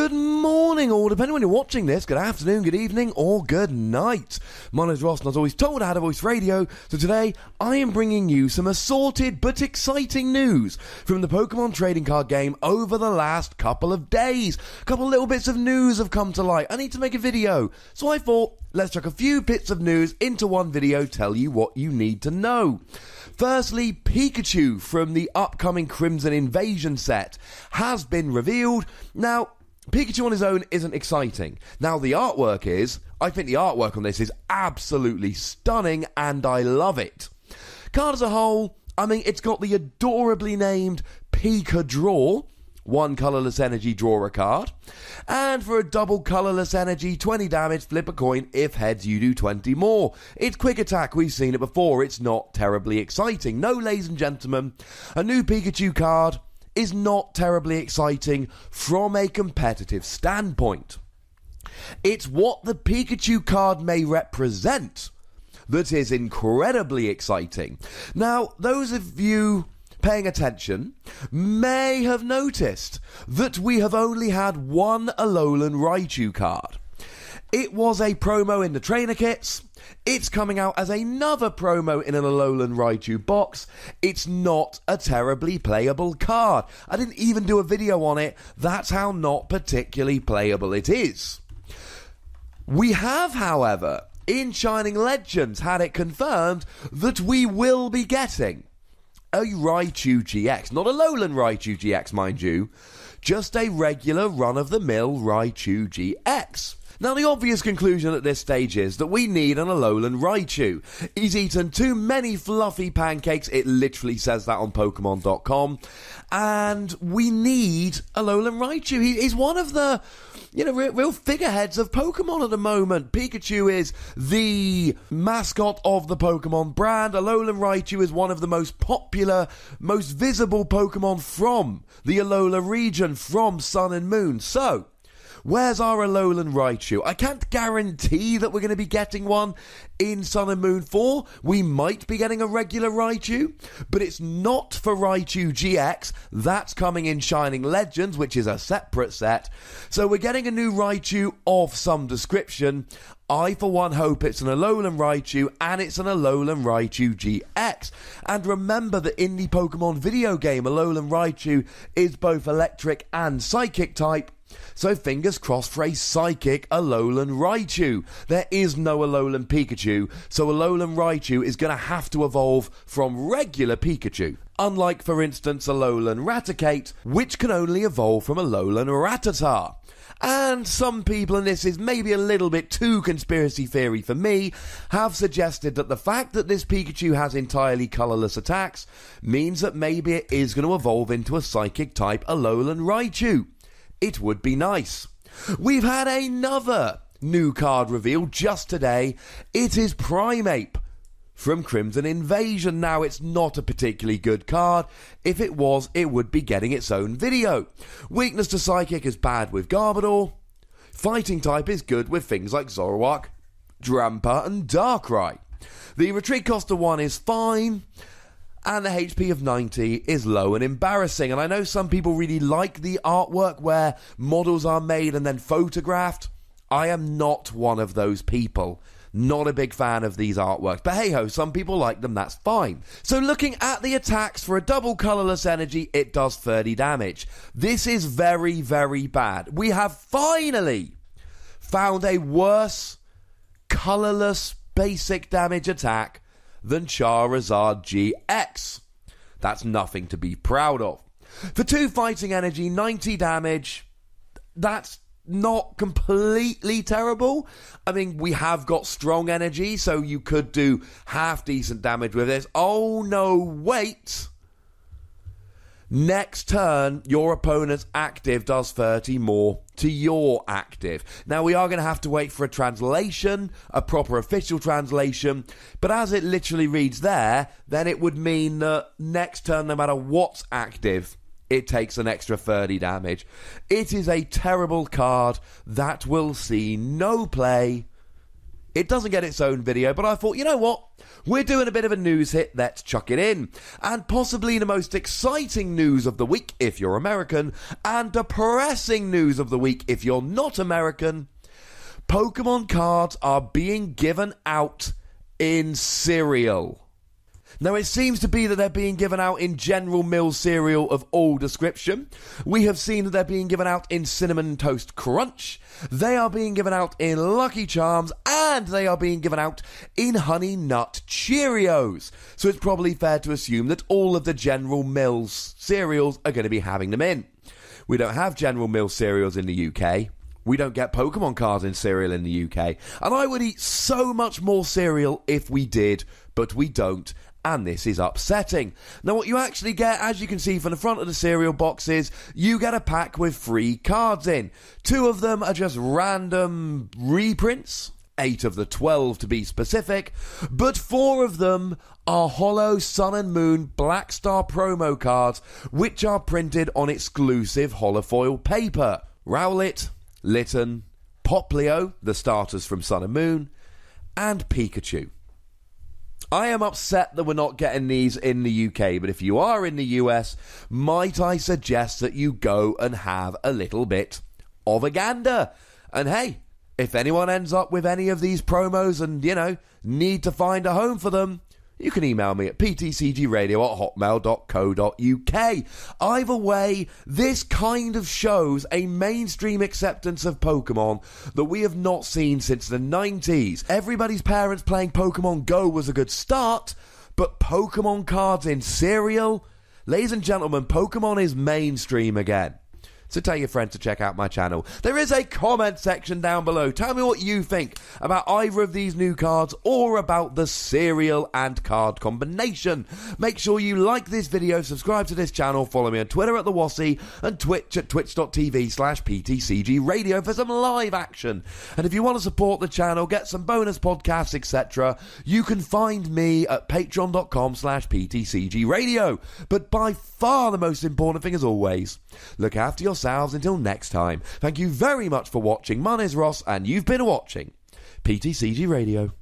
Good morning, or depending when you're watching this, good afternoon, good evening, or good night. My name's Ross, and as always told, I had a voice radio, so today I am bringing you some assorted but exciting news from the Pokemon trading card game over the last couple of days. A couple little bits of news have come to light. I need to make a video, so I thought, let's chuck a few bits of news into one video, tell you what you need to know. Firstly, Pikachu from the upcoming Crimson Invasion set has been revealed. Now, Pikachu on his own isn't exciting. Now, the artwork is. I think the artwork on this is absolutely stunning, and I love it. Card as a whole, I mean, it's got the adorably named Pika Draw. 1 colourless energy, draw a card. And for a double colourless energy, 20 damage, flip a coin. If heads, you do 20 more. It's quick attack, we've seen it before. It's not terribly exciting. No, ladies and gentlemen, a new Pikachu card is not terribly exciting from a competitive standpoint. It's what the Pikachu card may represent that is incredibly exciting. Now, those of you paying attention may have noticed that we have only had one Alolan Raichu card. It was a promo in the trainer kits. It's coming out as another promo in an Alolan Raichu box. It's not a terribly playable card. I didn't even do a video on it. That's how not particularly playable it is. We have, however, in Shining Legends had it confirmed that we will be getting a Raichu GX. Not a Alolan Raichu GX, mind you. Just a regular run-of-the-mill Raichu GX. Now, the obvious conclusion at this stage is that we need an Alolan Raichu. He's eaten too many fluffy pancakes, it literally says that on Pokemon.com, and we need Alolan Raichu. He's one of the, real figureheads of Pokemon at the moment. Pikachu is the mascot of the Pokemon brand. Alolan Raichu is one of the most popular, most visible Pokemon from the Alola region, from Sun and Moon. So, where's our Alolan Raichu? I can't guarantee that we're going to be getting one in Sun and Moon 4. We might be getting a regular Raichu, but it's not for Raichu GX. That's coming in Shining Legends, which is a separate set. So we're getting a new Raichu of some description. I, for one, hope it's an Alolan Raichu, and it's an Alolan Raichu GX. And remember that in the Pokemon video game, Alolan Raichu is both electric and psychic type. So fingers crossed for a psychic Alolan Raichu. There is no Alolan Pikachu, so Alolan Raichu is going to have to evolve from regular Pikachu. Unlike, for instance, Alolan Raticate, which can only evolve from Alolan Rattata. And some people, and this is maybe a little bit too conspiracy theory for me, have suggested that the fact that this Pikachu has entirely colourless attacks means that maybe it is going to evolve into a psychic type Alolan Raichu. It would be nice. We've had another new card revealed just today. It is Primeape from Crimson Invasion. Now, it's not a particularly good card. If it was, it would be getting its own video. Weakness to Psychic is bad with Garbodor. Fighting type is good with things like Zoroark, Drampa and Darkrai. The retreat cost of 1 is fine. And the HP of 90 is low and embarrassing. And I know some people really like the artwork where models are made and then photographed. I am not one of those people. Not a big fan of these artworks. But hey-ho, some people like them, that's fine. So looking at the attacks for a double colourless energy, it does 30 damage. This is very, very bad. We have finally found a worse colourless basic damage attack than Charizard GX. That's nothing to be proud of. For 2 fighting energy, 90 damage, that's not completely terrible. I mean, we have got strong energy, so you could do half decent damage with this. Oh no, wait! Next turn, your opponent's active does 30 more to your active. Now, we are going to have to wait for a translation, a proper official translation, but as it literally reads there, then it would mean that next turn, no matter what's active, it takes an extra 30 damage. It is a terrible card that will see no play It doesn't get its own video, but I thought, you know what? We're doing a bit of a news hit, let's chuck it in. And possibly the most exciting news of the week if you're American, and depressing news of the week if you're not American. Pokemon cards are being given out in cereal. Now, it seems to be that they're being given out in General Mills cereal of all description. We have seen that they're being given out in Cinnamon Toast Crunch. They are being given out in Lucky Charms. And they are being given out in Honey Nut Cheerios. So it's probably fair to assume that all of the General Mills cereals are going to be having them in. We don't have General Mills cereals in the UK. We don't get Pokemon cards in cereal in the UK. And I would eat so much more cereal if we did, but we don't. And this is upsetting. Now, what you actually get, as you can see from the front of the cereal boxes, you get a pack with 3 cards in. 2 of them are just random reprints, 8 of the 12 to be specific, but 4 of them are holo Sun and Moon Black Star promo cards, which are printed on exclusive holofoil paper. Rowlet, Litten, Poplio, the starters from Sun and Moon, and Pikachu. I am upset that we're not getting these in the UK, but if you are in the US, might I suggest that you go and have a little bit of a gander. And hey, if anyone ends up with any of these promos and, need to find a home for them, you can email me at ptcgradio@hotmail.co.uk. Either way, this kind of shows a mainstream acceptance of Pokemon that we have not seen since the 90s. Everybody's parents playing Pokemon Go was a good start, but Pokemon cards in cereal? Ladies and gentlemen, Pokemon is mainstream again. So tell your friends to check out my channel. There is a comment section down below. Tell me what you think about either of these new cards or about the cereal and card combination. Make sure you like this video, subscribe to this channel, follow me on Twitter at TheWassy and Twitch at twitch.tv/PTCGRadio for some live action. And if you want to support the channel, get some bonus podcasts, etc., you can find me at patreon.com/PTCGRadio. But by far the most important thing, as always, look after yourselves until next time. Thank you very much for watching. My name is Ross, and you've been watching PTCG Radio.